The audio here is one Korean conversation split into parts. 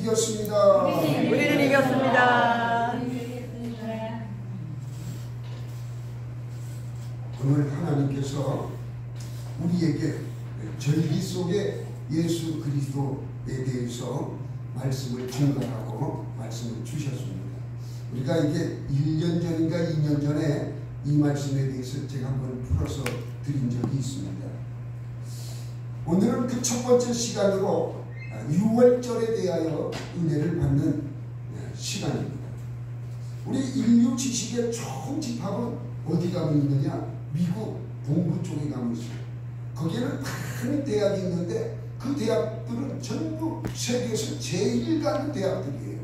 이겼습니다. 우리는 이겼습니다. 오늘 하나님께서 우리에게 절기 속에 예수 그리스도에 대해서 말씀을 증거하고 말씀을 주셨습니다. 우리가 이게 1년 전인가 2년 전에 이 말씀에 대해서 제가 한번 풀어서 드린 적이 있습니다. 오늘은 그 첫 번째 시간으로 6월절에 대하여 은혜를 받는 시간입니다. 우리 인류 지식의 총 집합은 어디 가면 있느냐? 미국 동부 쪽에 가면 있어요. 거기에는 많은 대학이 있는데 그 대학들은 전부 세계에서 제일 가는 대학들이에요.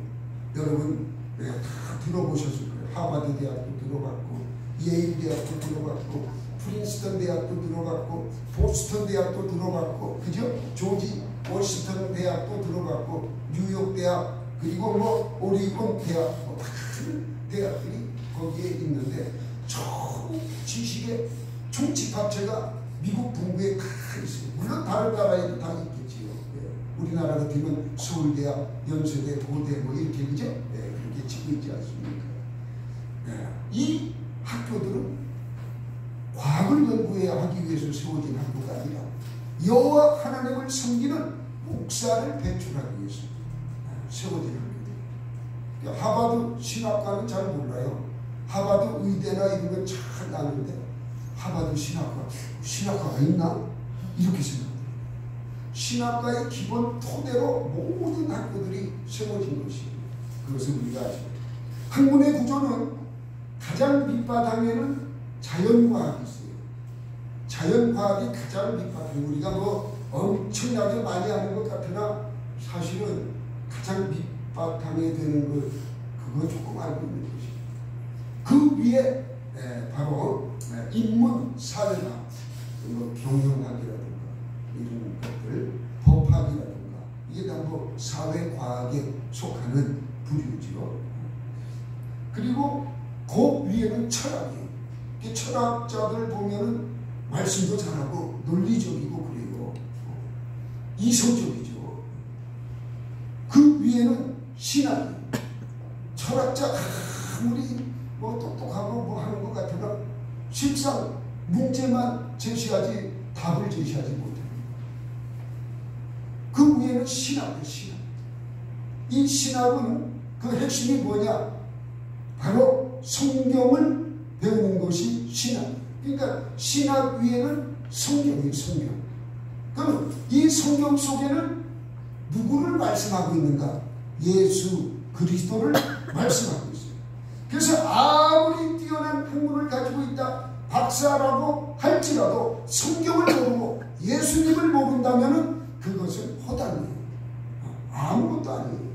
여러분 다 들어보셨을 거예요. 하버드 대학도 들어봤고, 예일 대학도 들어봤고, 프린스턴 대학도 들어봤고, 보스턴 대학도 들어봤고, 그죠? 조지 워싱턴 대학도 들어봤고, 뉴욕 대학, 그리고 뭐 오리곤 대학, 많은 대학들이 거기에 있는데 총 지식의 총 집합체가 미국 동부에 다 있어요. 물론 다른 나라에도 다 있겠지요. 우리나라 같으면 서울대학, 연세대, 고대 뭐 이렇게 그죠? 그렇게 치고 있지 않습니까? 이 학교들은 과학을 연구하기 위해서 세워진 학교가 아니라 여호와 하나님을 섬기는 목사를 배출하기 위해서 세워진 학교들. 하버드 신학과는 잘 몰라요. 하버드 의대나 이런 건 잘 아는데 하버드 신학과가 있나? 이렇게 생각합니다. 신학과의 기본 토대로 모든 학교들이 세워진 것이에요. 그것을 우리가 아시죠. 학문의 구조는 가장 밑바탕에는 자연과학이 있어요. 자연과학이 가장 밑바탕. 우리가 뭐 엄청나게 많이 하는 것 같으나 사실은 가장 밑바탕에 되는 것, 그거 조금 알고 있는 것이에요. 그 위에 바로 인문, 사회학, 뭐 경영학이라든가 이런 것들, 법학이라든가 이게 다 뭐 사회과학에 속하는 부류지요. 그리고 그 위에는 철학이에요. 철학자들 보면은 말씀도 잘하고 논리적이고 그래요. 이성적이죠. 그 위에는 신학이에요. 철학자 아무리 뭐 똑똑하고 뭐 하는 것 같으나 실상 문제만 제시하지 답을 제시하지 못합니다. 그 위에는 신학이에요. 신학. 이 신학은 그 핵심이 뭐냐? 바로 성경을 배우는 것이 신학. 그러니까 신학 위에는 성경이에요. 성경. 그럼 이 성경 속에는 누구를 말씀하고 있는가? 예수 그리스도를 말씀하고 있어요. 그래서 아무리 뛰어난 학문을 가지고 있다 박사라고 할지라도 성경을 모르고 예수님을 모른다면 그것은 허당이에요. 아무것도 아니에요.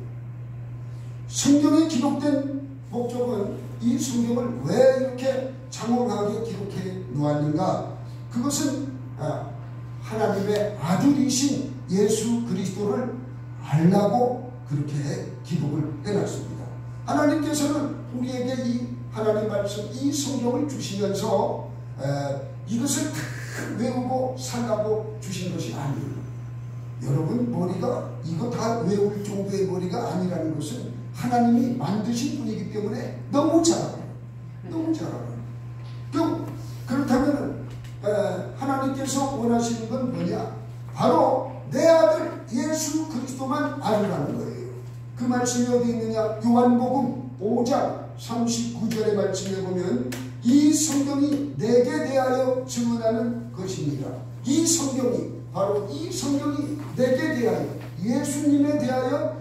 성경에 기록된 목적은 이 성경을 왜 이렇게 장황하게 기록해 놓았는가? 그것은 하나님의 아들이신 예수 그리스도를 알라고 그렇게 기록을 해놨습니다. 하나님께서는 우리에게 이 하나님 말씀, 이 성경을 주시면서 이것을 다 외우고 살라고 주신 것이 아니에요. 여러분 머리가 이거 다 외울 정도의 머리가 아니라는 것은 하나님이 만드신 분이기 때문에 너무 잘 알아요. 너무 잘 알아요. 그렇다면 하나님께서 원하시는 건 뭐냐? 바로 내 아들 예수 그리스도만 알으라는 거예요. 그 말씀이 어디 있느냐? 요한복음 5장 39절의 말씀에 보면 이 성경이 내게 대하여 증언하는 것입니다. 이 성경이 바로 이 성경이 내게 대하여 예수님에 대하여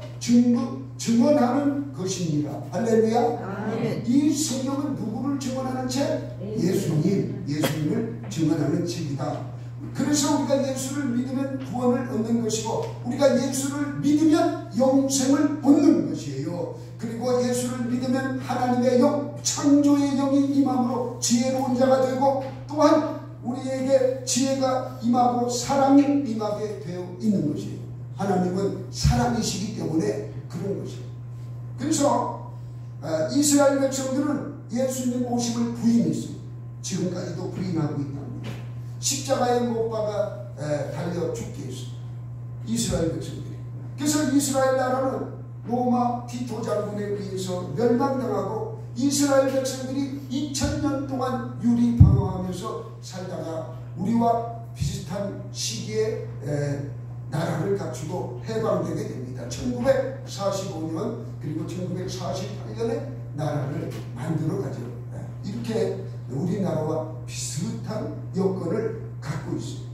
증언하는 것입니다. 할렐루야. 아멘. 이 성경은 누구를 증언하는 책? 예수님을 증언하는 책이다. 그래서 우리가 예수를 믿으면 구원을 얻는 것이고 우리가 예수를 믿으면 영생을 얻는 것이에요. 그리고 예수를 믿으면 하나님의 영, 창조의 영이 임함으로 지혜로운 자가 되고 또한 우리에게 지혜가 임하고 사랑이 임하게 되어 있는 것이에요. 하나님은 사랑이시기 때문에 그런 것이에요. 그래서 이스라엘 백성들은 예수님 오심을 부인했어요. 지금까지도 부인하고 있답니다. 십자가에 못 박아 달려 죽게 했어요. 이스라엘 백성들이. 그래서 이스라엘 나라는 로마 티토 장군에 의해서 멸망당하고 이스라엘 백성들이 2000년 동안 유리방황하면서 살다가 우리와 비슷한 시기에 나라를 갖추고 해방되게 됩니다. 1945년 그리고 1948년에 나라를 만들어가죠. 이렇게 우리나라와 비슷한 여건을 갖고 있습니다.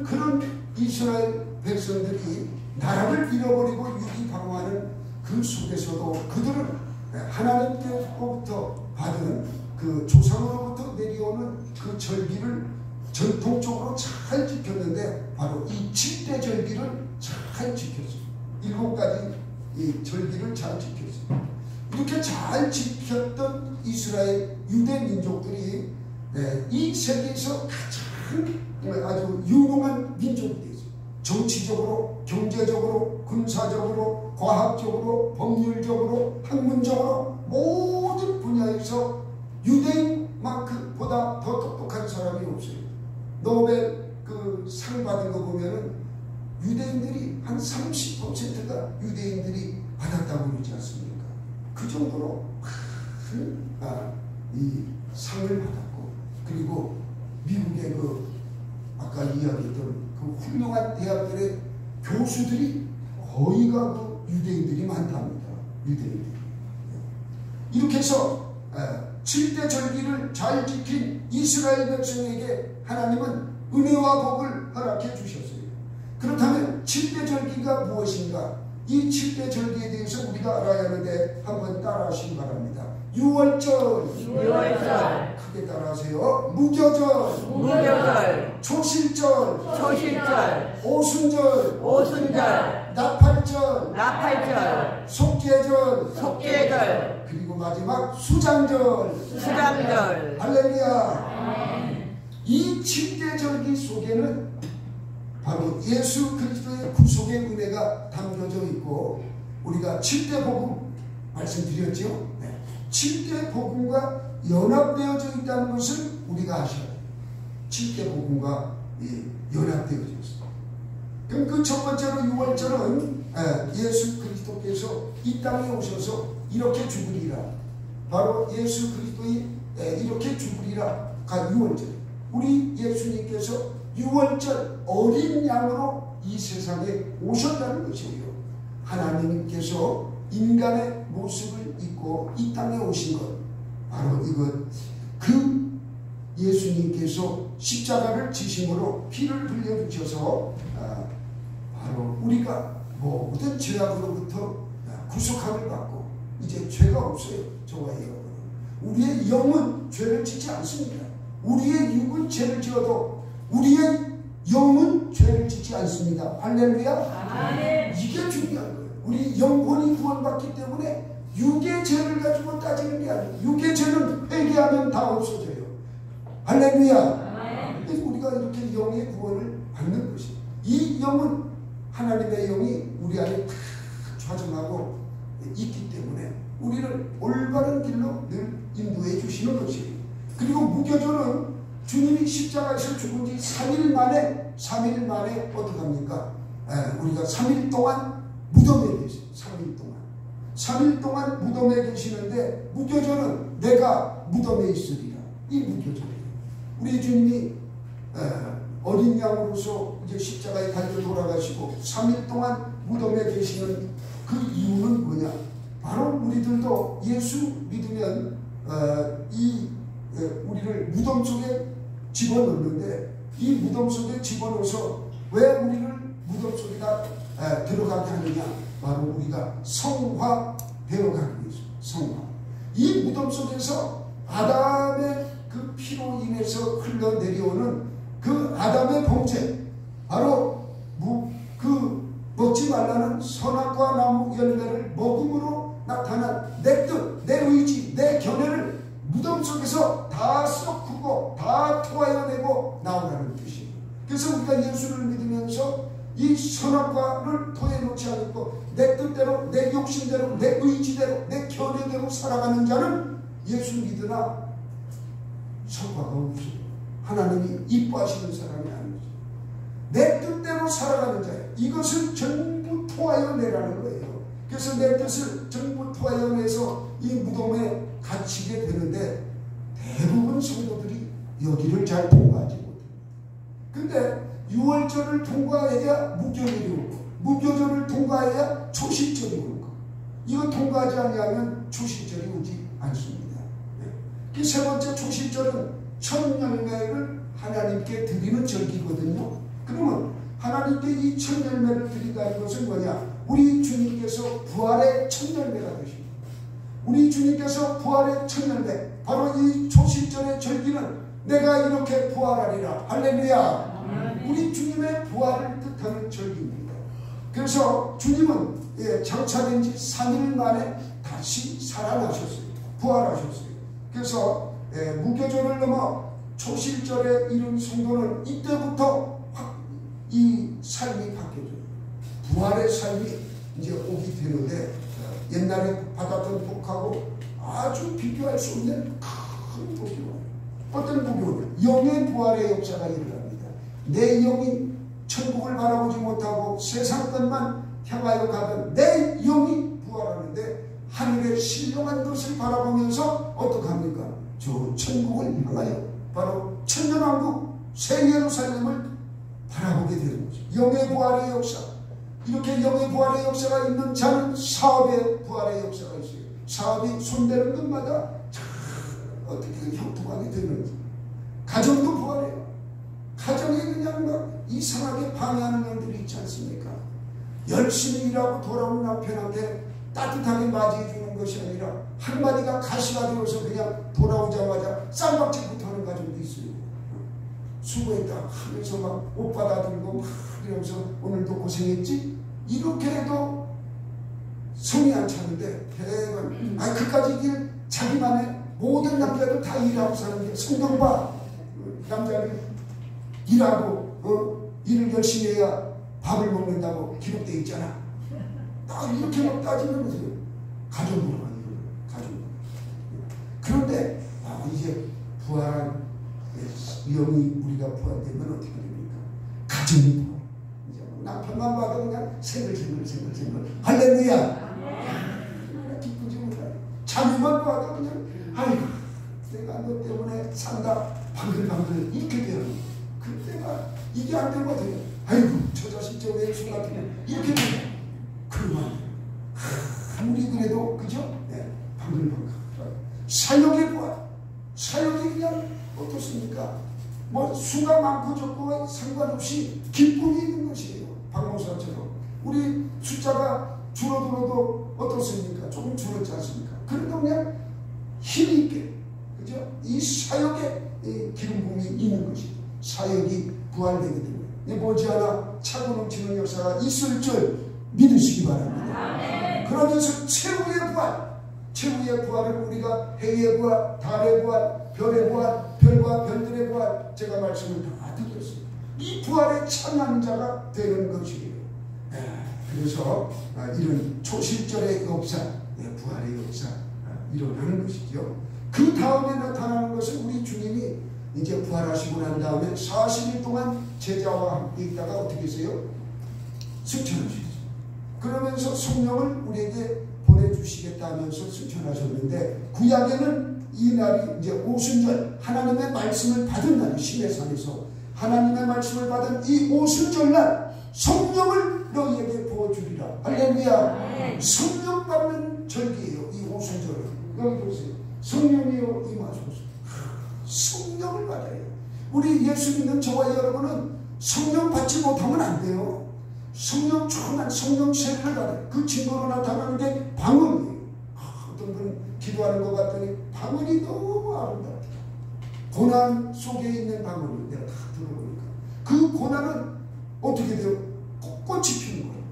그런 이스라엘 백성들이 나라를 잃어버리고 유리방황하는 그 속에서도 그들은 하나님께로부터 받은 그 조상으로부터 내려오는 그 절기를 전통적으로 잘 지켰는데 바로 이 7대 절기를 잘 지켰어요. 7가지 이 절기를 잘 지켰어요. 이렇게 잘 지켰던 이스라엘 유대 민족들이 이 세계에서 가장 아주 유능한 민족이 되었어요. 정치적으로, 경제적으로, 군사적으로, 과학적으로, 법률적으로, 학문적으로 모든 분야에서 유대인만큼보다 더 똑똑한 사람이 없어요. 노벨 그 상 받은 거 보면은 유대인들이 한 30%가 유대인들이 받았다고 그러지 않습니까? 그 정도로 큰 이 상을 받았고, 그리고 미국의 그 아까 이야기했던 그 훌륭한 대학들의 교수들이 거의가 그 유대인들이 많답니다. 유대인들이. 이렇게 해서 7대 절기를 잘 지킨 이스라엘 백성에게 하나님은 은혜와 복을 허락해 주셨어요. 그렇다면 7대 절기가 무엇인가? 이 7대 절기에 대해서 우리가 알아야 하는데 한번 따라하시기 바랍니다. 유월절, 크게 따라하세요. 무교절, 초실절, 오순절, 나팔절, 속죄절, 그리고 마지막 수장절. 할렐루야. 이 7대 절기 속에는 바로 예수 그리스도의 구속의 은혜가 담겨져 있고, 우리가 7대 복음 말씀드렸죠. 7대 복음과 연합되어져 있다는 것을 우리가 아셔야 돼요. 7대 복음과 연합되어져 있어요. 그럼 그 첫 번째로 유월절은 예수 그리스도께서 이 땅에 오셔서 이렇게 죽으리라. 바로 예수 그리스도의 이렇게 죽으리라가 유월절. 우리 예수님께서 유월절 어린 양으로 이 세상에 오셨다는 것이에요. 하나님께서 인간의 모습을 입고 이 땅에 오신 것, 바로 이것, 그 예수님께서 십자가를 지심으로 피를 흘려주셔서 바로 우리가 모든 죄악으로부터 구속함을 받고 이제 죄가 없어요. 저와 여러분, 우리의 영은 죄를 짓지 않습니다. 우리의 육은 죄를 지어도 우리의 영은 죄를 짓지 않습니다. 할렐루야. 이게 중요한 거예요. 우리 영혼이 구원받기 때문에 육의 죄를 가지고 따지는 게 아니에요. 육의 죄는 회개하면 다 없어져요. 할렐루야. 그래서 우리가 이렇게 영의 구원을 받는 것이에요. 이 영은 하나님의 영이 우리 안에 다 좌정하고 있기 때문에 우리를 올바른 길로 늘 인도해 주시는 것이에요. 그리고 무교절은 주님이 십자가에서 죽은 지 3일 만에 어떻게 합니까? 우리가 3일 동안 무덤에 계세요. 3일 동안 무덤에 계시는데, 무교절은 내가 무덤에 있으리라. 이 무교절이에요. 우리 주님이 어린 양으로서 이제 십자가에 달려 돌아가시고 3일 동안 무덤에 계시는 그 이유는 뭐냐? 바로 우리들도 예수 믿으면 우리를 무덤 속에 집어넣는데, 이 무덤 속에 집어넣어서 왜 우리를 무덤 속에다 들어가게 하느냐? 바로 우리가 성화되어가기 위해서. 성화. 이 무덤 속에서 아담의 그 피로 인해서 흘러내려오는 그 아담의 범죄, 바로 그 먹지 말라는 선악과 나무 열매를 먹음으로 나타난 내 뜻, 내 의지, 내 견해를 무덤 속에서 다 썩고 다 토하여내고 나오라는 뜻이에요. 그래서 우리가 예수를 믿으면서 이 선악과를 토해놓지 않고 내 뜻대로, 내 욕심대로, 내 의지대로, 내 견해대로 살아가는 자는 예수 믿으나 성과가 없어요. 하나님이 이뻐하시는 사람이 아니죠. 내 뜻대로 살아가는 자예요. 이것을 전부 토하여 내라는 거예요. 그래서 내 뜻을 전부 토하여 내서 이 무덤에 갇히게 되는데 대부분 성도들이 여기를 잘 통과하지 못해요. 근데 6월절을 통과해야 무교절이 오고 무교절을 통과해야 초실절이 오고 이거 통과하지 않으면 초실절이 오지 않습니다. 그 세 번째 초실절은 첫 열매를 하나님께 드리는 절기거든요. 그러면 하나님께 이 첫 열매를 드린다는 것은 뭐냐? 우리 주님께서 부활의 첫 열매가 되십니다. 우리 주님께서 부활의 첫 열매, 바로 이 초실절의 절기는 내가 이렇게 부활하리라. 할렐루야. 우리 주님의 부활을 뜻하는 절기입니다. 그래서 주님은 장차된 지 3일 만에 다시 살아나셨어요. 부활하셨어요. 그래서 무교절을 넘어 초실절에 이른 성도는 이때부터 이 삶이 바뀌어져요. 부활의 삶이 이제 오게 되는데 옛날에 받았던 복하고 아주 비교할 수 없는 큰 복이요. 어떤 복이요? 영의 부활의 역사가 일어납니다. 내 영이 천국을 바라보지 못하고 세상 것만 향하여 가던 내 영이 부활하는데 하늘의 신령한 것을 바라보면서 어떡합니까? 저 천국을 향하여 바로 천년왕국 새 예루살렘을 바라보게 되는 거죠. 영의 부활의 역사. 이렇게 영의 부활의 역사가 있는 자는 사업의 부활의 역사가 있어요. 사업이 손대는 것마다 어떻게 형통하게 되는 거죠. 가정도 부활해요. 가정에 그냥 막 이상하게 방해하는 놈들이 있지 않습니까? 열심히 일하고 돌아온 남편한테 따뜻하게 맞이해 주는 것이 아니라 한마디가 가시가 되어서 그냥 돌아오자마자 쌀박질부터 하는 가정도 있어요. 수고했다 하면서 막 옷 받아들고 막 이러면서 오늘도 고생했지? 이렇게 해도 성이 안 차는데 대부분 그까지 일 자기만의 모든 남자들 다 일하고 사는 게 성경 봐. 남자는 일하고 일을 열심히 해야 밥을 먹는다고 기록되어 있잖아. 딱 이렇게 막 따지는 거죠. 가정부로 하는 거예요. 가정부. 그런데 이제 부활한 영이 우리가 부활되면 어떻게 됩니까? 가정이 부활. 이제 남편만 봐도 그냥 생글생글 할렐루야. 기쁘지 못하네. 자녀만 봐도 그냥 아이고 내가 너 때문에 산다 방글방글 이렇게 되는 거예요. 그때가 이게 안 되거든요. 아이고 저 자식 저 외출 같은 이렇게 되는 그만 아무리 그래도 그죠? 네, 방글방글 사역의 부활. 사역이 그냥 어떻습니까? 뭐 수가 많고 적고 상관없이 기쁨이 있는 것이에요. 박목사처럼 우리 숫자가 줄어들어도 어떻습니까? 조금 줄었지 않습니까? 그래도 그냥 힘이 있게 그죠? 이 사역에 기름 부음이 있는 것이죠. 사역이 부활되게 됩니다. 머지않아 차고 넘치는 역사가 있을 줄 믿으시기 바랍니다. 그러면서 최후의 부활, 최후의 부활을 우리가 해의 부활, 달의 부활, 별의 부활, 별과 별들의 부활 제가 말씀을 다 드렸습니다. 이 부활의 참여한 자가 되는 것이에요. 그래서 이런 초실절의 역사, 부활의 역사 일어나는 것이죠. 그 다음에 나타나는 것은 우리 주님이 이제 부활하시고 난 다음에 40일 동안 제자와 함께 있다가 어떻게 했어요? 승천하셨어요. 그러면서 성령을 우리에게 보내주시겠다 하면서 승천하셨는데 구약에는 이 날이 이제 오순절 하나님의 말씀을 받은 날이 시내산에서 하나님의 말씀을 받은 이 오순절날 성령을 너희에게 부어주리라. 할렐루야. 성령 받는 절기예요. 이 오순절은. 여기 보세요. 성령이여 임하소서. 성령을 받아요. 우리 예수 믿는 저와 여러분은 성령 받지 못하면 안 돼요. 성령 충만 성령 세례를 받아요. 그 증거로 나타나는 게 방언이에요. 어떤 분 기도하는 것 같더니 방언이 너무 아름답다. 고난 속에 있는 방언을 내가 다 들어보니까 그 고난은 어떻게 돼요? 꽃꽃이 피는 거예요.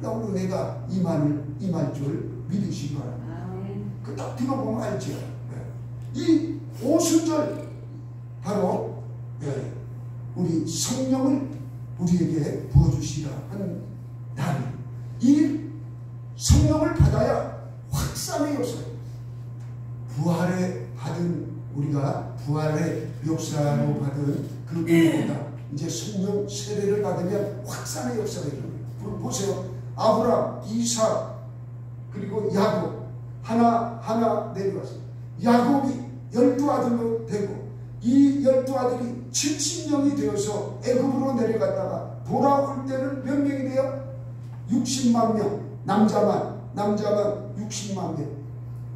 놀라운 은혜가 임할 줄 믿으시기 바랍니다. 그 딱 들어보면 알죠. 이 오순절 바로 우리 성령을 우리에게 부어주시라 하는 날. 이 성령을 받아야 확산의 역사, 부활에 받은 우리가 부활의 역사로 받은 그 은혜보다 이제 성령 세례를 받으면 확산의 역사가 일어나요. 보세요. 아브람, 이삭, 그리고 야곱 하나 내려왔어요. 야곱이 12아들로 되고 이 12아들이 70명이 되어서 애굽으로 내려갔다가 돌아올 때는 몇 명이 돼요? 60만 명. 남자만 60만 명.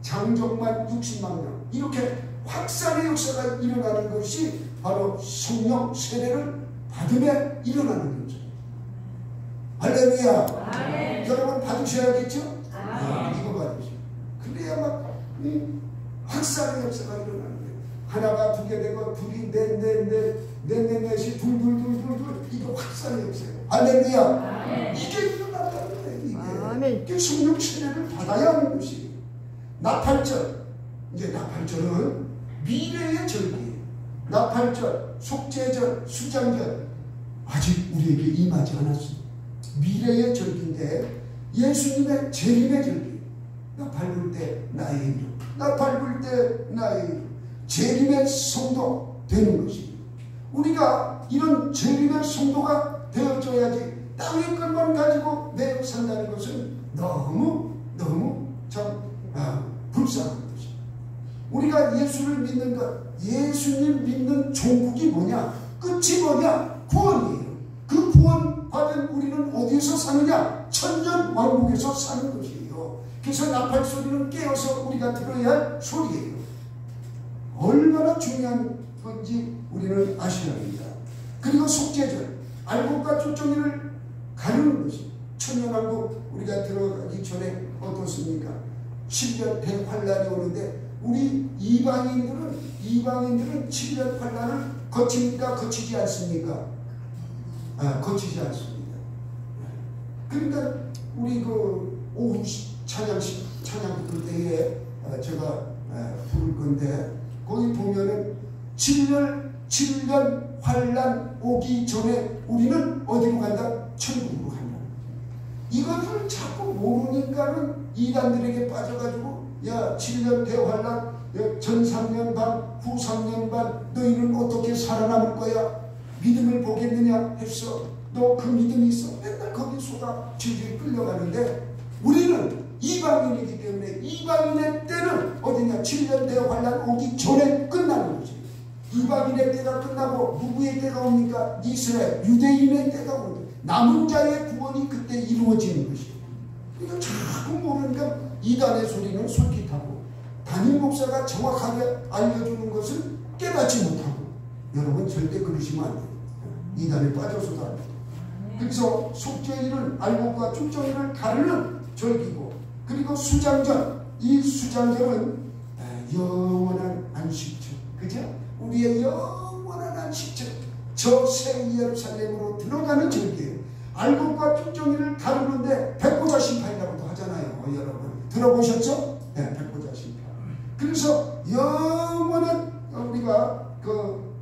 장정만 60만 명. 이렇게 확산의 역사가 일어나는 것이 바로 성령 세례를 받으면 일어나는 거죠. 할렐루야. 여러분 받으셔야겠죠? 이거 받으세요. 그래야 막 확산의 역사가 일어나는 거예요. 하나가 두개 되고 둘이 넷이 둘 이거 확산의 역사예요. 할렐루야. 이게 일어난다는 거예요. 이게 성령 세례를 받아야 하는 것이에요. 나팔절. 이제 나팔절은 미래의 절기예요. 나팔절, 속죄절, 수장절 아직 우리에게 임하지 않았어요. 미래의 절기인데 예수님의 재림의 절기. 나팔 불 때 나의 이름, 나팔 불 때 나의 이름, 재림의 성도 되는 것입니다. 우리가 이런 재림의 성도가 되어줘야지 땅의 것만 가지고 매여 산다는 것은 너무 참 불쌍한 것입니다. 우리가 예수를 믿는 것, 예수님 믿는 종국이 뭐냐? 끝이 뭐냐? 구원이에요. 그 구원 받은 우리는 어디에서 사느냐? 천년 왕국에서 사는 것이에요. 그래서 나팔 소리는 깨어서 우리가 들어야 할 소리예요. 얼마나 중요한 건지 우리는 아셔야 합니다. 그리고 속죄절, 알곡과 쪽정이를 가르는 것입니다. 천년왕국 우리가 들어가기 전에 어떻습니까? 7년 대환란이 오는데 우리 이방인들은 7년 환란을 거칩니까? 거치지 않습니까? 거치지 않습니다. 그러니까 우리 그 오후 찬양 부를 때에 제가 부를 건데 거기 보면은 7년 환란 오기 전에 우리는 어디로 간다? 천국으로 간다. 이것을 자꾸 모르니까는 이단들에게 빠져가지고 야 7년 대환란, 전 3년 반, 후 3년 반 너희는 어떻게 살아남을 거야? 믿음을 보겠느냐 했어. 너 그 믿음이 있어? 맨날 거기 쏟아 질질 끌려가는데 우리는 이방인이기 때문에 이방인의 때는 어디냐? 7년 대환란 오기 전에 끝나는 거지. 이방인의 때가 끝나고 누구의 때가 옵니까? 이스라엘, 유대인의 때가 옵니다. 남은 자의 구원이 그때 이루어지는 것이에요. 그러니까 자꾸 모르니까 이단의 소리는 솔깃하고 담임 목사가 정확하게 알려주는 것을 깨닫지 못하고 여러분 절대 그러시면 안 돼요. 이단에 빠져서도 안 돼요. 그래서 속죄일은 알곡과 쭉정이를 가르는 절기고 그리고 수장절, 이 수장절은 영원한 안식처, 그죠? 우리의 영원한 안식처, 저 새 예루살렘으로 들어가는 절기예요. 알곡과 쭉정이를 가르는데 백보자 심판이라고도 하잖아요. 여러분 들어보셨죠? 네, 백보자 심판. 그래서 영원한 우리가 그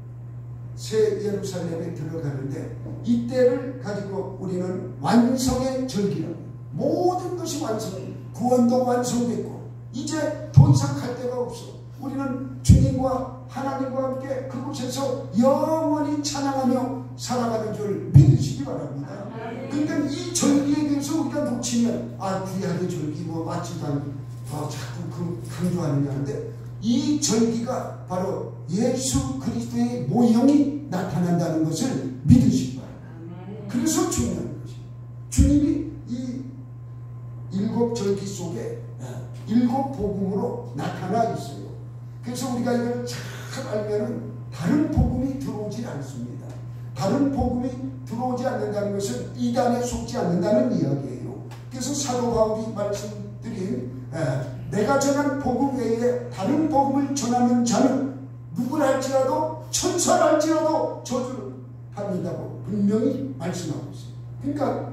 새 예루살렘에 들어가는데 이때를 가지고 우리는 완성의 절기라고. 모든 것이 완성, 구원도 완성됐고 이제 더 이상 갈 데가 없어. 우리는 주님과 하나님과 함께 그곳에서 영원히 찬양하며 살아가는 줄 믿으시기 바랍니다. 그러니까 이 절기에 대해서 우리가 놓치면 구약의 절기 뭐 맞지도 않고 자꾸 강조하느냐는데 이 절기가 바로 예수 그리스도의 모형이 나타난다는 것을 믿으시기 바랍니다. 그래서 중요한 것이 주님이 이 7절기 속에 7 복음으로 나타나 있어요. 그래서 우리가 이걸 잘 알면은 다른 복음이 들어오지 않습니다. 다른 복음이 들어오지 않는다는 것은 이단에 속지 않는다는 이야기예요. 그래서 사도 바울이 말씀드린 내가 전한 복음 외에 다른 복음을 전하는 자는 누구라 할지라도 천사라 할지라도 저주를 받는다고 분명히 말씀하고 있어요. 그러니까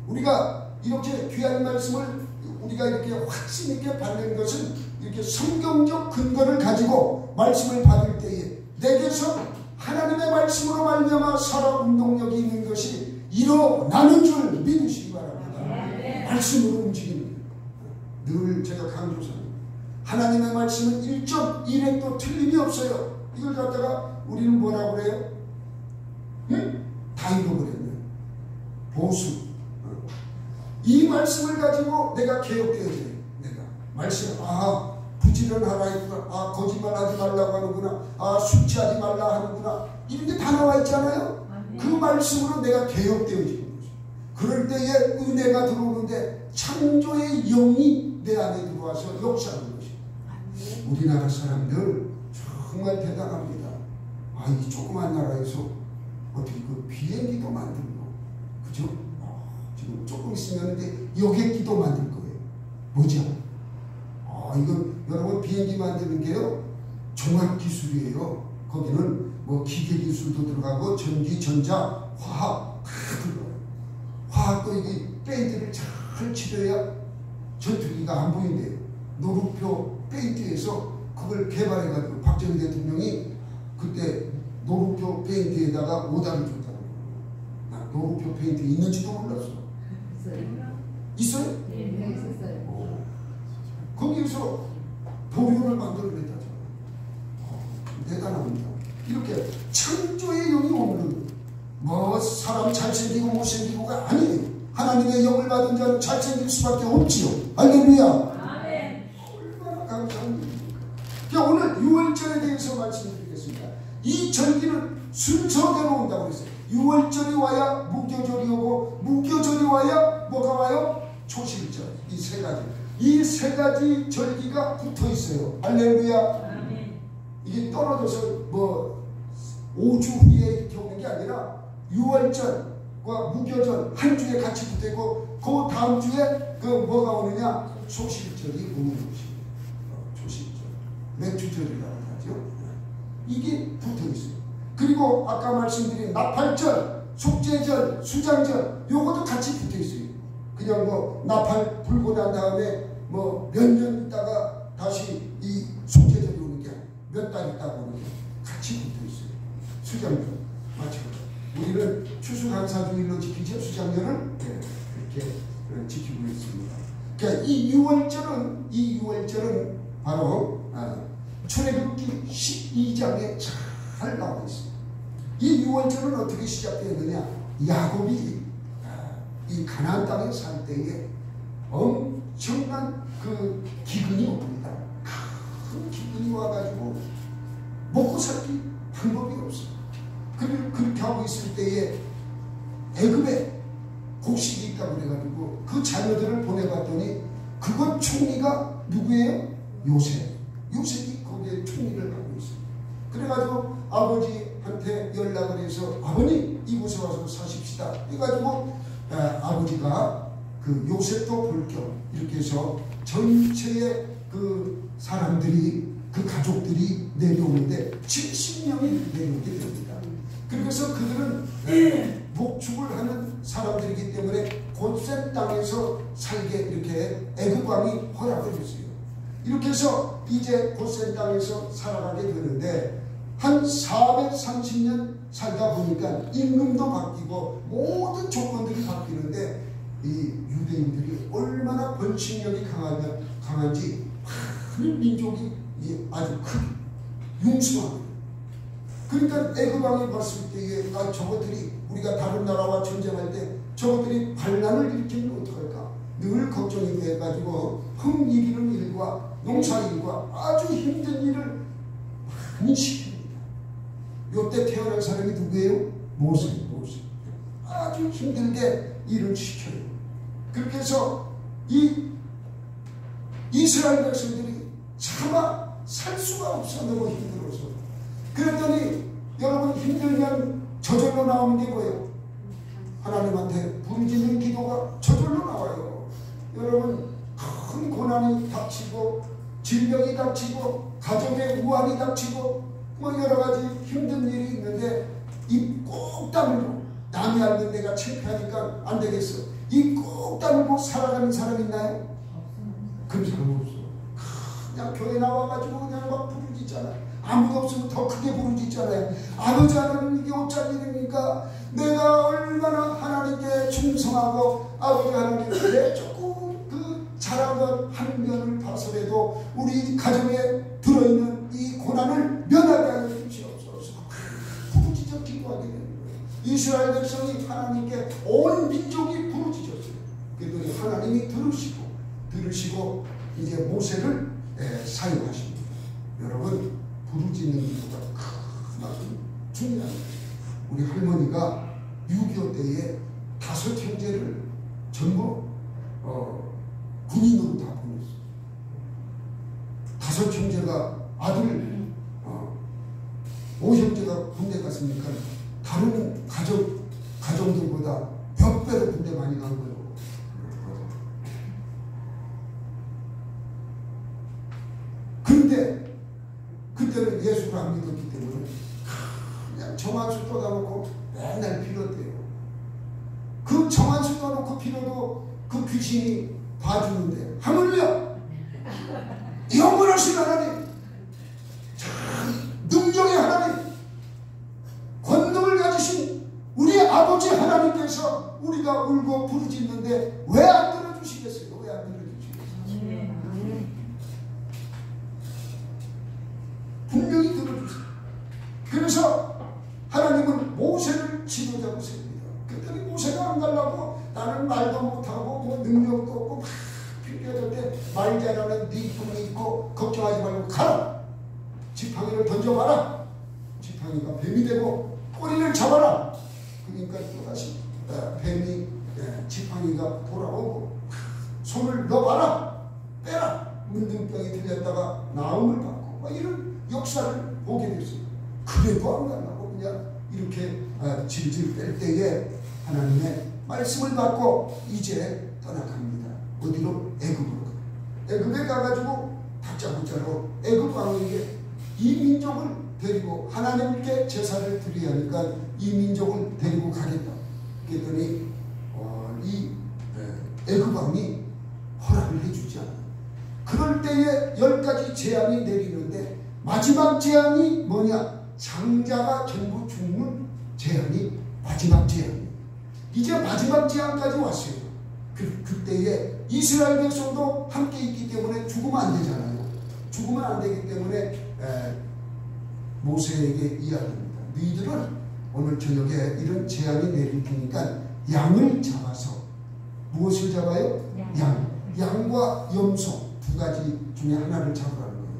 우리가 이렇게 귀한 말씀을 우리가 이렇게 확신 있게 받는 것은 이렇게 성경적 근거를 가지고 말씀을 받을 때에 내게서 하나님의 말씀으로 말미암아 살아 운동력이 있는 것이 일어나는 줄 믿으시기 바랍니다. 말씀으로 움직이는 거예요. 늘 제가 강조합니다. 하나님의 말씀은 1.1획도 틀림이 없어요. 이걸 갖다가 우리는 뭐라고 그래요? 응? 다 잃어버렸네. 보수, 이 말씀을 가지고 내가 개혁되어야 돼. 내가 말씀, 부지런하라 했구나, 거짓말하지 말라고 하는구나, 술 취하지 말라 하는구나, 이런 게 다 나와 있잖아요. 그 말씀으로 내가 개혁되어지는 거죠. 그럴 때에 은혜가 들어오는데 창조의 영이 내 안에 들어와서 역사하는 것이죠. 우리나라 사람들 정말 대단합니다. 이 조그만 나라에서 어떻게 그 비행기도 만들고, 그죠? 지금 조금 있으면 이제 여객기도 만들 거예요. 뭐죠? 이거 여러분 비행기 만드는 게요, 종합기술이에요. 거기는 뭐 기계기술도 들어가고 전기, 전자, 화학 다 들어가요. 화학도 이게 페인트를 잘 칠해야 전투기가 안 보인대요. 노루표 페인트에서 그걸 개발해가지고 박정희 대통령이 그때 노루표 페인트에다가 오다를 줬다고. 노루표 페인트 있는지도 몰랐어. 있어요? 네, 있었어요. 거기에서 도료를 만들어냈다잖아요. 대단합니다. 이렇게 창조의 영이 오는, 뭐 사람 잘생기고 못생기고가 아니에요. 하나님의 영을 받은 자는 잘생길 수밖에 없지요. 할렐루야. 얼마나 감사한 일입니까. 오늘 유월절에 대해서 말씀드리겠습니다. 이 절기는 순서대로 온다고 했어요. 유월절이 와야 무교절이 오고, 무교절이 와야 뭐가 와요? 초실절. 이 세 가지. 이 세 가지 절기가 붙어 있어요. 할렐루야. 이게 떨어져서 뭐 5주 후에 이렇게 오는 게 아니라 유월절과 무교절 한 주에 같이 붙어 있고, 그 다음 주에 그 뭐가 오느냐? 초실절이 오는 것이에요. 초실절. 맥주절이라고 하죠. 이게 붙어 있어요. 그리고 아까 말씀드린 나팔절, 속죄절, 수장절, 요것도 같이 붙어 있어요. 그냥 뭐 나팔 불고 난 다음에 뭐 몇 년 있다가 다시 이 속죄절이 오는 게 몇 달 있다가 오는 게 같이 붙어 있어요. 수장절 마찬가지. 우리는 추수감사주일로 지키죠. 수장절을 그렇게 지키고 있습니다. 그러니까 이 유월절은 바로 출애굽기 12장에 잘 나와 있습니다. 이 유월절은 어떻게 시작되느냐? 야곱이 이 가나안 땅에 살 때에 엄청난 그 기근이 옵니다. 큰 기근이 와가지고 먹고 살기 방법이 없어요. 그렇게 하고 있을 때에 애굽에 곡식이 있다고 그래가지고 그 자녀들을 보내봤더니 그것 총리가 누구예요? 요셉. 요셉이 거기에 총리를 하고 있어요. 그래가지고 아버지한테 연락을 해서 아버님 이곳에 와서 사십시다 해가지고 아버지가 그 요셉도 볼 겸 이렇게 해서 전체의 그 사람들이, 그 가족들이 내려오는데 70명이 내려오게 됩니다. 그래서 그들은 목축을 하는 사람들이기 때문에 곧센 땅에서 살게 이렇게 애굽 왕이 허락을 했어요. 이렇게 해서 이제 곧센 땅에서 살아가게 되는데 한 430년 살다 보니까 임금도 바뀌고 모든 조건들이 바뀌는데 이 유대인들이 얼마나 번식력이 강한지 많은 민족이 아주 크게 융숭합니다. 그러니까 애굽 왕이 봤을 때에 저것들이 우리가 다른 나라와 전쟁할 때 저것들이 반란을 일으키면 어떡할까 늘 걱정이 돼가지고 흠이기는 일과 농사일과 아주 힘든 일을 많이 시킵니다. 요때 태어난 사람이 누구예요? 모세. 아주 힘들게 일을 시켜요. 그렇게 해서 이 이스라엘 백성들이 차마 살 수가 없어. 너무 힘들어서. 그랬더니 여러분 힘들면 저절로 나오는 게 뭐예요? 하나님한테 부르짖는 기도가 저절로 나와요. 여러분 큰 고난이 닥치고 질병이 닥치고 가정의 우환이 닥치고 뭐 여러가지 힘든 일이 있는데 입 꼭 다물고 남이 알면 내가 창피하니까 안 되겠어. 입 꼭 다물고 살아가는 사람 있나요? 그런 사람 없어. 그냥 교회 나와가지고 그냥 막 부르짖잖아요. 아무도 없으면 더 크게 부르짖잖아요. 아버지 하나님 이게 어쩐 일입니까? 내가 얼마나 하나님께 충성하고 아버지 하나님께 조금 그 잘한 것 한 면을 봐서라도 우리 가정에 들어있는 이 고난을 면하게 하여 주시옵소서. 부르짖어 기도하게 되는 거예요. 이스라엘 백성이 하나님께 온 민족이 부르짖었어요. 그랬더니 이제 모세를 사용하십니다. 여러분, 부르짖는 기도가 그만큼 중요한 거예요. 우리 할머니가 6.25 때에 5 형제를 전부 군인으로 다 보냈어요. 5 형제가 아들 5 형제가 군대 갔으니까 다른 가정들보다 몇 배로 군대 많이 간 거예요. 근데 그때는 예수를 안 믿었기 때문에 그냥 정한수 쏟아놓고 맨날 빌었대요. 그 정한수 쏟아놓고 빌어도 그 귀신이 봐주는데, 하물며 영원하신 하나님, 능력의 하나님, 권능을 가지신 우리 아버지 하나님께서 우리가 울고 부르짖는데 왜 안 들어주시겠어요? 왜 안 들어주시겠어요? 분명히 들어주세요. 그래서 하나님은 모세를 지도자로 세웁니다. 그랬더니 모세가 안 가려고, 나는 말도 못하고 뭐 능력도 없고 막 필요해졌대. 말 잘하는 네 품이 있고 걱정하지 말고 가라. 지팡이를 던져봐라. 지팡이가 뱀이 되고 꼬리를 잡아라. 그러니까 또다시 뱀이 지팡이가 돌아오고 손을 넣어봐라. 빼라. 문둥병이 들렸다가 나음을 받고 막 이런 역사를 보게 됐어요. 그래도 안 가려고 그냥 이렇게 질질 뺄 때에 하나님의 말씀을 받고 이제 떠나갑니다. 어디로? 애굽으로. 애굽에 가가지고 다짜고짜로 애굽 왕에게 이 민족을 데리고 하나님께 제사를 드려야 하니까 이 민족을 데리고 가겠다. 그랬더니 이 애굽 왕이 허락을 해주지 않아요. 그럴 때에 10가지 재앙이 내리는데 마지막 재앙이 뭐냐? 장자가 전부 죽는 재앙이 마지막 재앙이에요. 이제 마지막 재앙까지 왔어요. 그때에 이스라엘 백성도 함께 있기 때문에 죽으면 안 되잖아요. 죽으면 안 되기 때문에 모세에게 이야기합니다. 너희들은 오늘 저녁에 이런 재앙이 내릴 테니까 양을 잡아서, 무엇을 잡아요? 양과 염소 2가지 중에 하나를 잡으라는 거예요.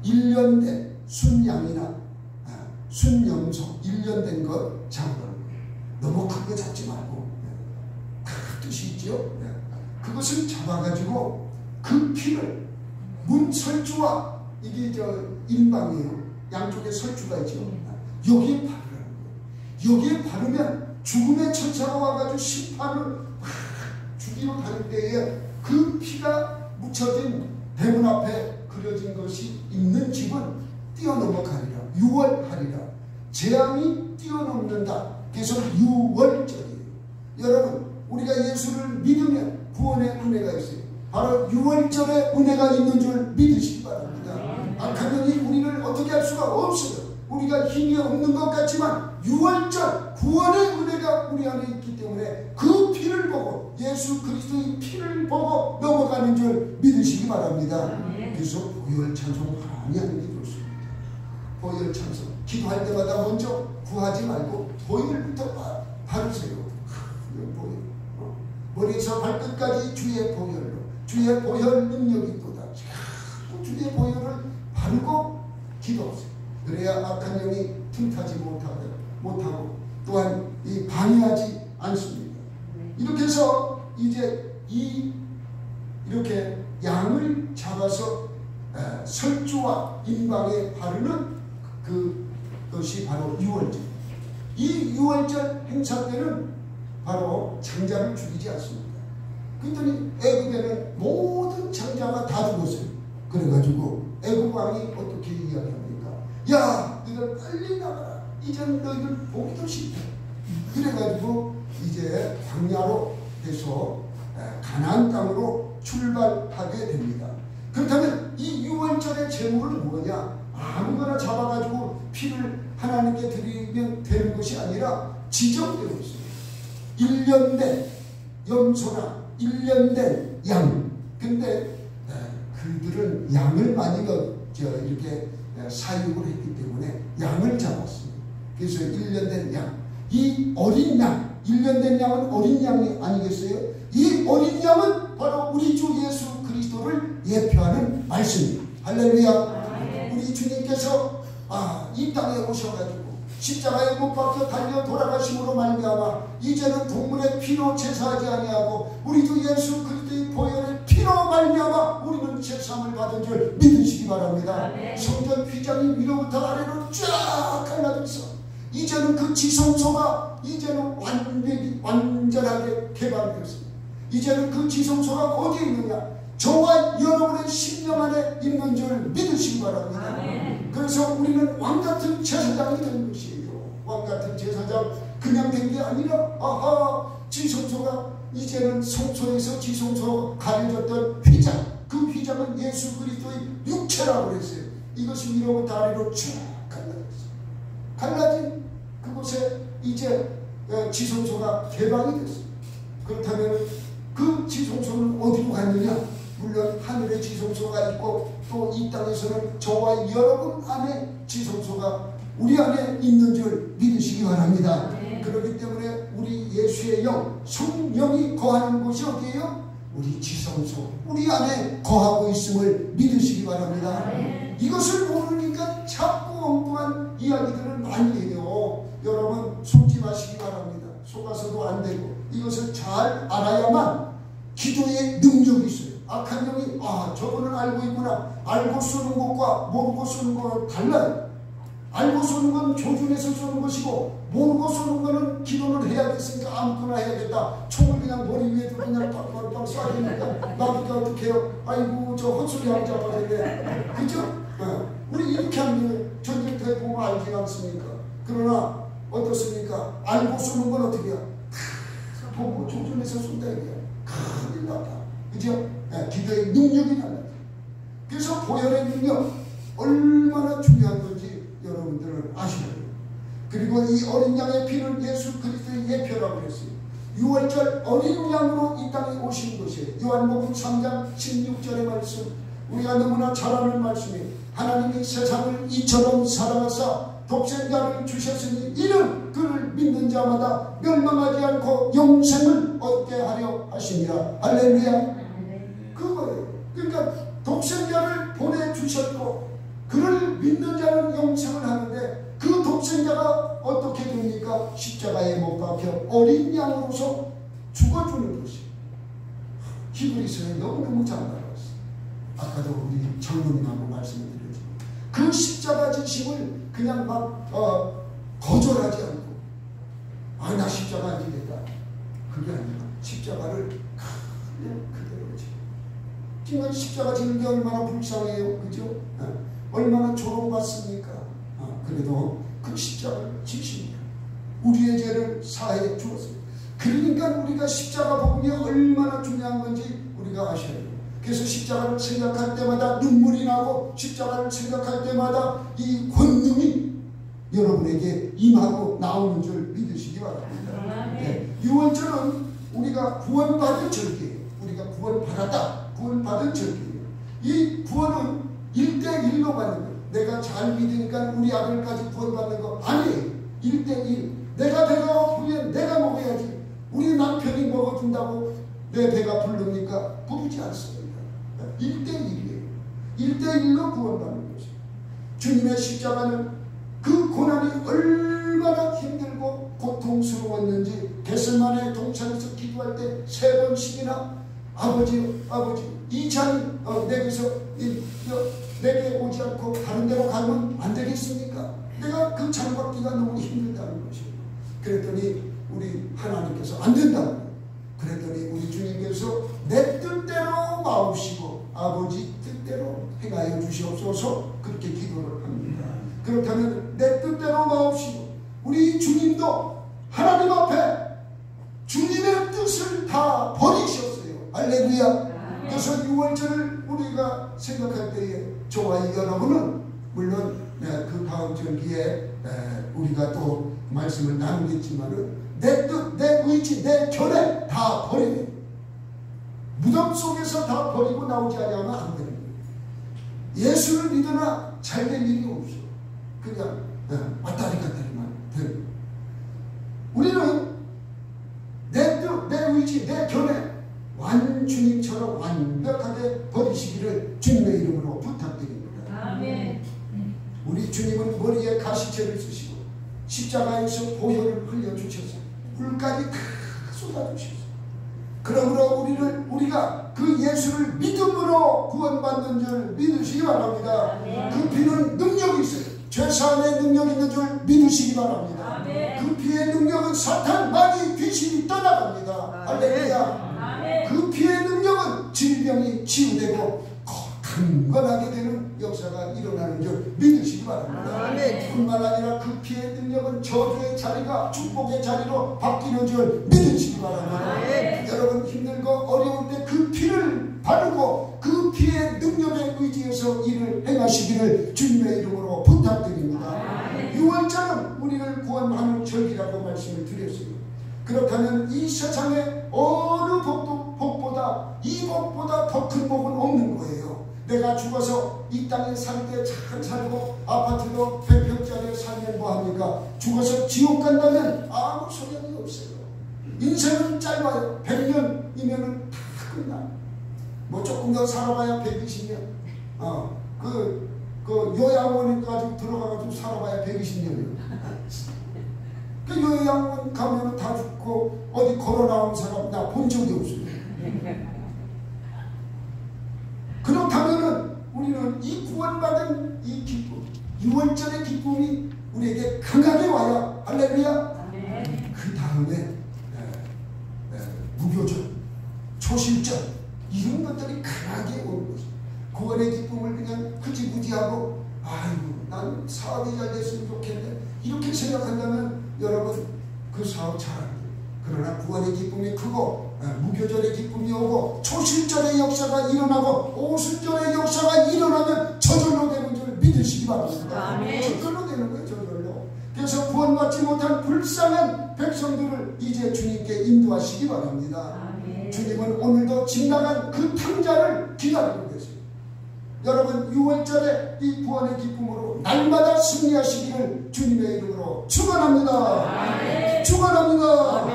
1년 된 순양이나 순염소 1년 된 것 잡으라는 거예요. 너무 큰 거 잡지 말고, 큰 뜻이 있죠. 그것을 잡아가지고 그 피를 문 설주와, 이게 인방이에요. 양쪽에 설주가 있죠. 여기에 바르라는 거예요. 여기에 바르면 죽음의 천사가 와가지고 심판을 죽이러 다닐 때에 그 피가 묻혀진 대문 앞에 그려진 것이 있는 집은 뛰어넘어가리라. 6월하리라. 재앙이 뛰어넘는다. 그래서 6월절이에요. 여러분, 우리가 예수를 믿으면 구원의 은혜가 있어요. 바로 6월절에 은혜가 있는 줄 믿으시기 바랍니다. 악한 영이 우리를 어떻게 할 수가 없어요. 우리가 힘이 없는 것 같지만 6월절 구원의 은혜가 우리 안에 있기 때문에 그 피를 보고, 예수 그리스도의 피를 보고 넘어가는 줄 믿으시기 바랍니다. 그래서 보혈 찬송 많이 하는 게 좋습니다. 보혈 찬송 기도할 때마다 먼저 구하지 말고 보혈부터 바르세요. 보혈. 머리에서 발끝까지 주의 보혈로, 주의 보혈 능력이 있도다. 주의 보혈을 바르고 기도하세요. 그래야 악한 영이 틈타지 못하고 또한 방해하지 않습니다. 이렇게 해서 이제 이렇게 양을 잡아서 설주와 인방에 바르는 그것이 바로 6월절. 이 6월절 행사 때는 바로 장자를 죽이지 않습니다. 그랬더니 애굽에는 모든 장자가 다 죽었어요. 그래가지고 애굽 왕이 어떻게 이야기합니까? 야, 너희들 빨리 나가라. 이제는 너희들 보기도 싫다. 그래가지고 이제 광야로 해서 가나안 땅으로 출발하게 됩니다. 그렇다면 이 6월절의 제목은 뭐냐? 아무거나 잡아가지고 피를 하나님께 드리면 되는 것이 아니라 지정되어 있어요. 1년 된 염소나 1년 된 양. 근데 그들은 양을 많이 이렇게 사육을 했기 때문에 양을 잡았습니다. 그래서 1년 된 양. 이 어린 양, 일련된 양은 어린 양이 아니겠어요? 이 어린 양은 바로 우리 주 예수 그리스도를 예표하는 말씀입니다. 할렐루야. 우리 주님께서 이 땅에 오셔가지고 십자가에 못 박혀 달려 돌아가심으로 말미암아 이제는 동물의 피로 제사하지 아니하고 우리 주 예수 그리스도의 보혈의 피로 말미암아 우리는 제사함을 받은 줄 믿으시기 바랍니다. 성전 휘장이 위로부터 아래로 쫙 갈라져서 이제는 그 지성소가 이제는 완전하게 개방되었습니다. 이제는 그 지성소가 어디에 있느냐? 저와 여러분의 심령 안에 있는 줄 믿으시기 바랍니다. 그래서 우리는 왕같은 제사장이 되는 것이에요. 왕같은 제사장 그냥 된 게 아니라 지성소가 이제는 성소에서 지성소 가려졌던 휘장, 그 휘장은 예수 그리스도의 육체라고 그랬어요. 이것이 위로부터 아래로 쭉 갈라진 그곳에 이제 지성소가 개방이 됐습니다. 그렇다면 그 지성소는 어디로 갔느냐? 물론 하늘에 지성소가 있고 또 이 땅에서는 저와 여러분 안에 지성소가 우리 안에 있는 줄 믿으시기 바랍니다. 그렇기 때문에 우리 예수의 영, 성령이 거하는 곳이 어디예요? 우리 지성소, 우리 안에 거하고 있음을 믿으시기 바랍니다. 이것을 모르니까 자꾸 엉뚱한 이야기들을 많이 해요. 여러분 속지 마시기 바랍니다. 속아서도 안 되고 이것을 잘 알아야만 기도의 능력이 있어요. 악한 영이 저거는 알고 있구나. 알고 쏘는 것과 모르고 쏘는 것은 달라요. 알고 쏘는 건 조준해서 쏘는 것이고 모르고 쏘는 거는 기도를 해야겠으니까 아무거나 해야겠다. 총을 그냥 머리 위에 두고 그냥 빵빵빵 쏴야 되니까 나도 어떻게 해요. 아이고 저 헛소리 하고 잡아야 돼. 그죠? 우리 이렇게 하면 전쟁터에 보면 알지 않습니까? 그러나 어떻습니까? 알고 쏘는 건 어떻게 해요? 보고 조준해서 쏜다 이거야. 큰일 났다. 그죠? 기도의 능력이 달라요. 그래서 보혈의 능력 얼마나 중요한 건지 여러분들은 아셔야 돼요. 그리고 이 어린 양의 피는 예수 그리스도의 예표라고 했어요. 6월절 어린 양으로 이 땅에 오신 것이에요. 요한복음 3장 16절의 말씀, 우리가 너무나 잘 아는 말씀이에요. 하나님이 세상을 이처럼 사랑하사 독생자를 주셨으니 이는 그를 믿는 자마다 멸망하지 않고 영생을 얻게 하려 하십니다. 할렐루야. 그거예요. 그러니까 독생자를 보내주셨고 그를 믿는 자는 영생을 하는데 그 독생자가 어떻게 됩니까? 십자가에 못 박혀 어린 양으로서 죽어주는 것이에요. 히브리서에 너무너무 잘 나왔어요. 아까도 우리 장로님하고 말씀을 드렸죠. 그 십자가 지심을 그냥 막 거절하지 않고 나 십자가 안 지겠다. 그게 아니라 십자가를 그냥 그대로 지금 정말 십자가 지는 게 얼마나 불쌍해요. 그죠? 얼마나 조롱받습니까? 그래도 그 십자가를 지십니다. 우리의 죄를 사해 주었어요. 그러니까 우리가 십자가 복음이 얼마나 중요한 건지 우리가 아셔야 돼요. 그래서 십자가를 생각할 때마다 눈물이 나고 십자가를 생각할 때마다 이 권능이 여러분에게 임하고 나오는 줄 믿으시기 바랍니다. 6월절은 우리가 구원받은 절기예요. 우리가 구원받았다. 구원받은 절기예요. 이 구원은 1대1로 받는 거예요. 내가 잘 믿으니까 우리 아들까지 구원받는 거 아니에요. 1대1. 내가 배가 고프면 내가 먹어야지. 우리 남편이 먹어준다고 내 배가 부릅니까? 부르지 않습니다. 1대1이에요. 1대1로 구원받는 것이에요. 주님의 십자가는 그 고난이 얼마나 힘들고 고통스러웠는지 겟세마네 동산에서 기도할 때 3번씩이나 아버지 이 잔이 내게 오지 않고 다른 데로 가면 안 되겠습니까? 내가 그 잔 받기가 너무 힘들다는 것이에요. 그랬더니 우리 하나님께서 안 된다고. 그랬더니 우리 주님께서 내 뜻대로 마옵시고 아버지 뜻대로 행하여 주시옵소서 그렇게 기도를 합니다. 그렇다면 내 뜻대로 마옵시고 우리 주님도 하나님 앞에 주님의 뜻을 다 버리셨어요. 할렐루야. 그래서 6월절을 우리가 생각할 때에 저와 여러분은 물론 그 다음 절기에 우리가 또 말씀을 나누겠지만은 내 뜻, 내 의지, 내 견해 다 버려야 돼요. 무덤 속에서 다 버리고 나오지 않으면 안 되는 거예요. 예수를 믿으나 잘될 일이 없어. 그냥 왔다리 갔다리만 돼요. 우리는 의지, 내 견해 주님처럼 완벽하게 버리시기를 주님의 이름으로 부탁드립니다. 아멘. 우리 주님은 머리에 가시죄를 쓰시고 십자가에서 보혈을 흘려주셔서 물까지 다 쏟아주셔서 그러므로 우리가 그 예수를 믿음으로 구원받는 줄 믿으시기 바랍니다. 그 피는 능력이 있어요. 죄사함의 능력이 있는 줄 믿으시기 바랍니다. 그 피의 능력은 사탄, 마귀, 귀신이 떠나갑니다. 할렐루야. 그 피의 능력은 질병이 치유되고 강건하게 되는 역사가 일어나는 줄 믿으시기 바랍니다. 뿐만 아니라 그 피의 능력은 저주의 자리가 축복의 자리로 바뀌는 줄 믿으시기 바랍니다. 여러분 힘들고 어려울 때 그 피를 바르고 그 피의 능력에 의지해서 일을 행하시기를 주님의 이름으로 부탁드립니다. 6월절은 우리를 구원하는 절기라고 말씀을 드렸어요. 그렇다면 이 세상에 어느 복보다 이 복보다 더 큰 복은 없는 거예요. 내가 죽어서 이 땅에 살 때 잘 살고 아파트도 100평짜리 살면 뭐합니까? 죽어서 지옥 간다면 아무 소용이 없어요. 인생은 짧아요. 100년이면 다 끝나. 뭐 조금 더 살아봐야 120년. 그 요양원까지 들어가가지고 살아봐야 120년이에요. 그 요양원 가면 다 죽고 어디 걸어 나온 사람 나 본 적이 없어요. 그렇다면은 우리는 이 구원받은 이 기쁨, 6월절의 기쁨이 우리에게 강하게 와야 할렐루야. 그 다음에 무교절, 초실절 이런 것들이 강하게 오는 것입니다. 구원의 기쁨을 그냥 흐지부지하고 아이고 난 사업이 잘 됐으면 좋겠네 이렇게 생각한다면 여러분 그 사업 잘합니다. 그러나 구원의 기쁨이 크고 무교절의 기쁨이 오고 초실절의 역사가 일어나고 오순절의 역사가 일어나면 저절로 되는 줄 믿으시기 바랍니다. 저절로 되는 거예요. 저절로. 그래서 구원받지 못한 불쌍한 백성들을 이제 주님께 인도하시기 바랍니다. 주님은 오늘도 집 나간 그 탕자를 기다리고 계세요. 여러분 6월절에 이 구원의 기쁨으로 날마다 승리하시기를 주님의 이름으로 축원합니다. 축원합니다.